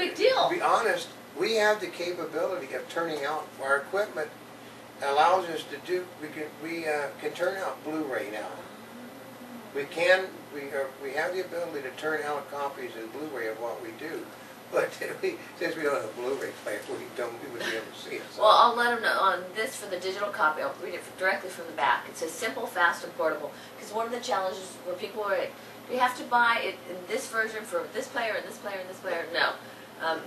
big deal. To be honest, we have the capability of turning out our equipment. Allows us to do. We can turn out Blu-ray now. We have the ability to turn out copies in Blu-ray of what we do. But since we don't have a Blu-ray player, we wouldn't be able to see it. So. Well, I'll let them know on this for the digital copy. I'll read it directly from the back. It says simple, fast, and portable. Because one of the challenges where people are, do you have to buy it in this version for this player and this player and this player? No.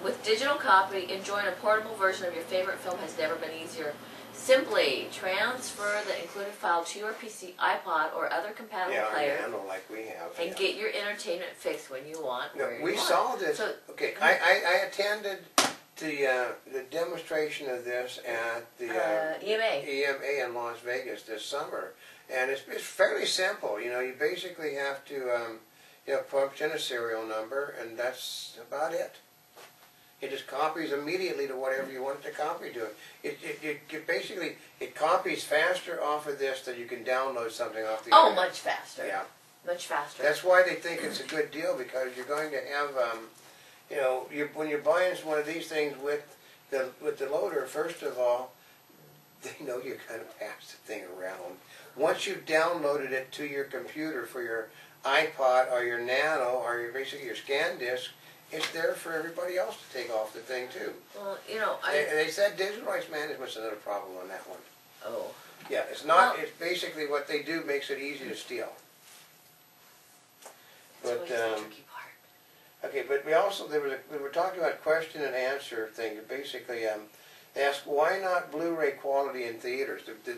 With digital copy, enjoying a portable version of your favorite film has never been easier. Simply transfer the included file to your PC, iPod, or other compatible player, like we have, and get your entertainment fix when you want. No, we saw this. So, okay, I attended the demonstration of this at the EMA in Las Vegas this summer, and it's fairly simple. You know, you basically have to punch in a serial number, and that's about it. It just copies immediately to whatever you want it to copy to. It basically copies faster off of this than you can download something off the internet. Much faster. Yeah. Much faster. That's why they think it's a good deal, because you're going to have, when you're buying one of these things with the loader, first of all, they know you're going to pass the thing around. Once you've downloaded it to your computer for your iPod or your Nano or basically your scan disc, it's there for everybody else to take off the thing too. Well, they said digital rights management's another problem on that one. Oh. Yeah, it's not. It's basically what they do makes it easy to steal. But the tricky part. Okay, but we were talking about question and answer thing. Basically, they asked why not Blu-ray quality in theaters. The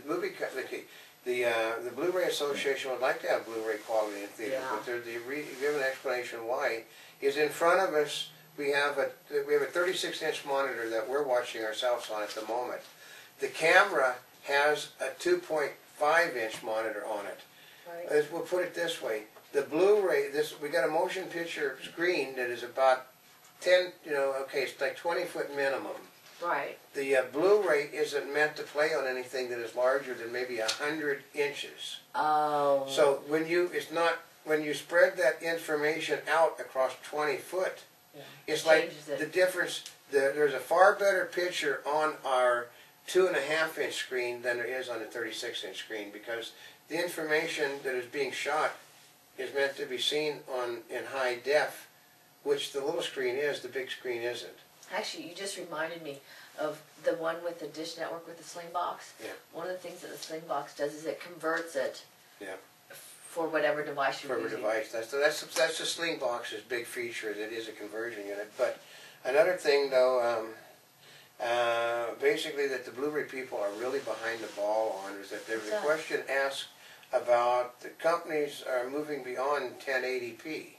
Blu-ray Association would like to have Blu-ray quality in theaters, but give an explanation why. Is in front of us we have a 36-inch monitor that we're watching ourselves on at the moment. The camera has a 2.5-inch monitor on it. Right. We'll put it this way: the Blu-ray, we got a motion picture screen that is about 10, it's like 20-foot minimum. Right. The Blu-ray isn't meant to play on anything that is larger than maybe 100 inches. Oh. So when you spread that information out across 20 foot, it's like the difference. There's a far better picture on our 2.5-inch screen than there is on the 36-inch screen, because the information that is being shot is meant to be seen in high def, which the little screen is, the big screen isn't. Actually, you just reminded me of the one with the Dish Network with the Sling Box. Yeah. One of the things that the Sling Box does is it converts it. Yeah. For whatever device you're using. For whatever device. That's the Sling Box's big feature. It is a conversion unit. But another thing, though, basically that the Blu-ray people are really behind the ball on is that there was a question asked about the companies are moving beyond 1080p.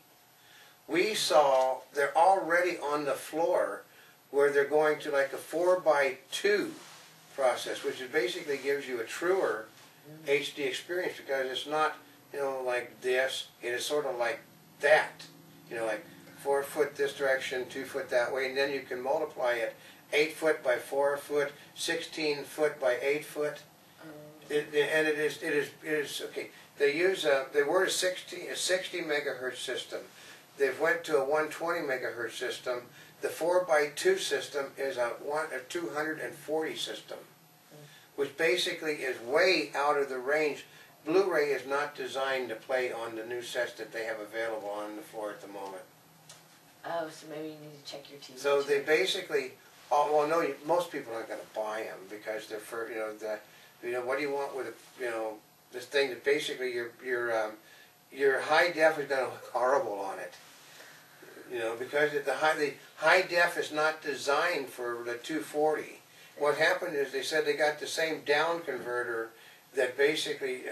We saw they're already on the floor where they're going to like a 4:2 process, which is basically gives you a truer HD experience, because it's not like this. It is sort of like that. Like 4 foot this direction, 2 foot that way, and then you can multiply it 8 foot by 4 foot, 16 foot by 8 foot. And it is okay. They were a 60 megahertz system. They've went to a 120 megahertz system. The 4:2 system is a 240 system, which basically is way out of the range. Blu-ray is not designed to play on the new sets that they have available on the floor at the moment. Oh, so maybe you need to check your TV. So they basically, most people aren't going to buy them because they're for what do you want with this thing that basically your high def is going to look horrible on it. Because the high def is not designed for the 240. What happened is they said they got the same down converter that basically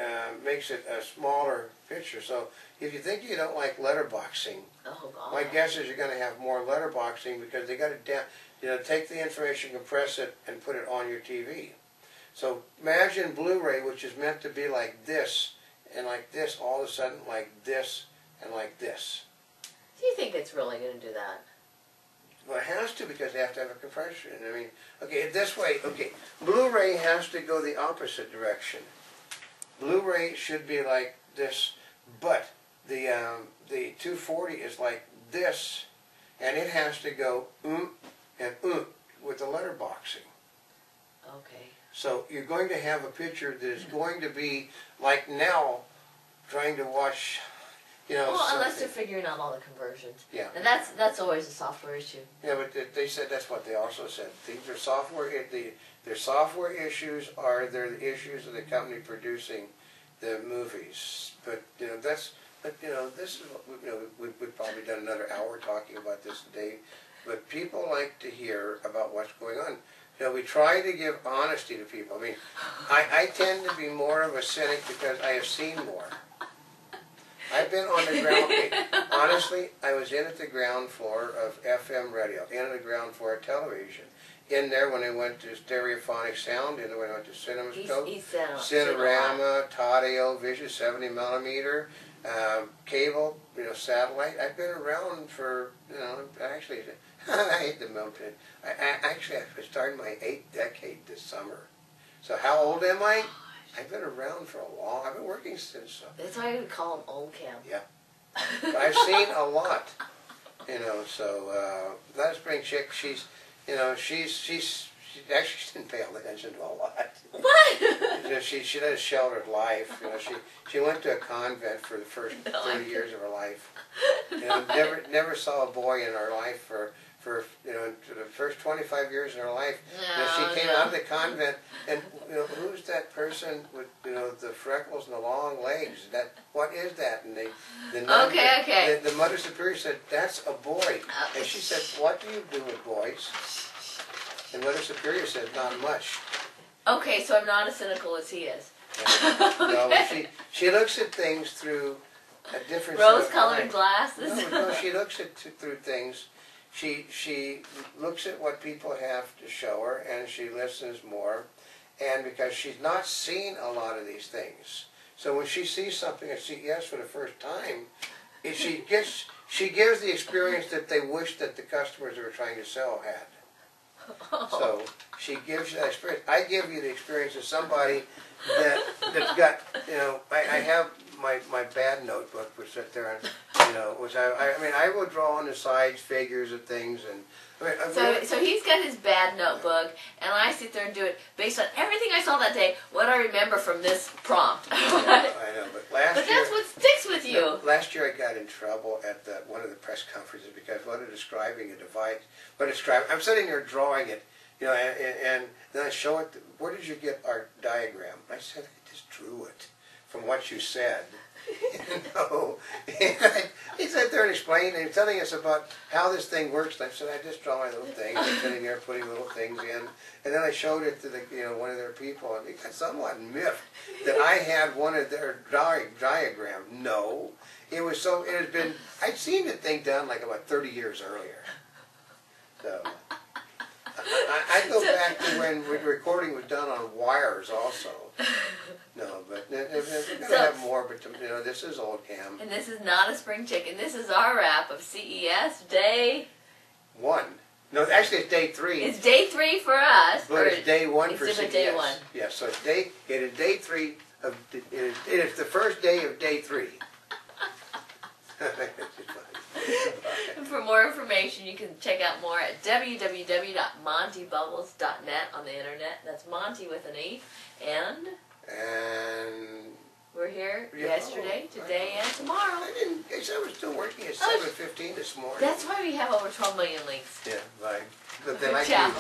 makes it a smaller picture. So if you think you don't like letterboxing, my guess is you're going to have more letterboxing, because they got to take the information, compress it, and put it on your TV. So imagine Blu-ray, which is meant to be like this and like this, all of a sudden like this and like this. Do you think it's really going to do that? Well, it has to, because they have to have a compression. I mean, okay, this way, okay, Blu-ray has to go the opposite direction. Blu-ray should be like this, but the 240 is like this, and it has to go and with the letterboxing. Okay. So you're going to have a picture that is going to be like Nell trying to watch, Well, something. unless they're figuring out all the conversions. Yeah. And that's always a software issue. Yeah, but they said that's what they also said. These are software. Their software issues are the issues of the company producing the movies. But this is what we've probably done another hour talking about this today. But people like to hear about what's going on. We try to give honesty to people. I mean, I tend to be more of a cynic because I have seen more. I've been on the ground. Honestly, I was in at the ground floor of FM radio, in at the ground floor of television. In there when I went to stereophonic sound, in there when I went to CinemaScope, Cinerama, Taddeo, Vision 70 millimeter, cable, satellite. I've been around for, actually, I hate the military. I started my 8th decade this summer. So how old am I? I've been around for a long. I've been working since. That's why we call them Oldecam. Yeah, I've seen a lot. So Notaspringchick, she actually didn't pay attention to a lot. What? She led a sheltered life. She went to a convent for the first 30 years of her life. Never saw a boy in her life for the first 25 years of her life. She came out of the convent, and who's that person with the freckles and the long legs? What is that? And the Mother Superior said, "That's a boy." And she said, "What do you do with boys?" And Mother Superior said, "Not much." Okay, so I'm not as cynical as he is. Yeah. No, she looks at things through a different rose-colored glasses. No, she looks through things. She looks at what people have to show her, and she listens more. And because she's not seen a lot of these things, so when she sees something at CES for the first time, she gives the experience that they wish that the customers they were trying to sell had. So she gives you that experience. I give you the experience of somebody that's got, I have my bad notebook, which sit there, and, which I will draw on the sides figures of things, and so he's got his bad notebook, and I sit there and do it based on everything I saw that day, what I remember from this prompt. I know, but that's what sticks with you. No, last year I got in trouble at one of the press conferences because when they're describing a device, I'm sitting there drawing it, and then I show it. Where did you get our diagram? I said, I just drew it from what you said. He sat there and explained and telling us about how this thing works. And I said, I just draw my little things. I'm sitting there putting little things in, and then I showed it to one of their people, and they got somewhat miffed that I had one of their diagrams. No, it had been. I'd seen the thing done like about 30 years earlier. So I go back to when recording was done on wires also. No, but we're going to have more, but this is Oldecam. And this is Notaspringchick, and this is our wrap of CES Day 1. No, actually it's Day 3. It's Day 3 for us. But it's Day 1 for CES. It's Day 1. Yeah, so it is Day 3 of, it is the first day of Day 3. For more information, you can check out more at www.montybubbles.net on the internet. That's Monty with an E. And we're here yesterday, today, and tomorrow. I said we're still working at 7:15 this morning. That's why we have over 12 million links. Yeah, right. But then Good job.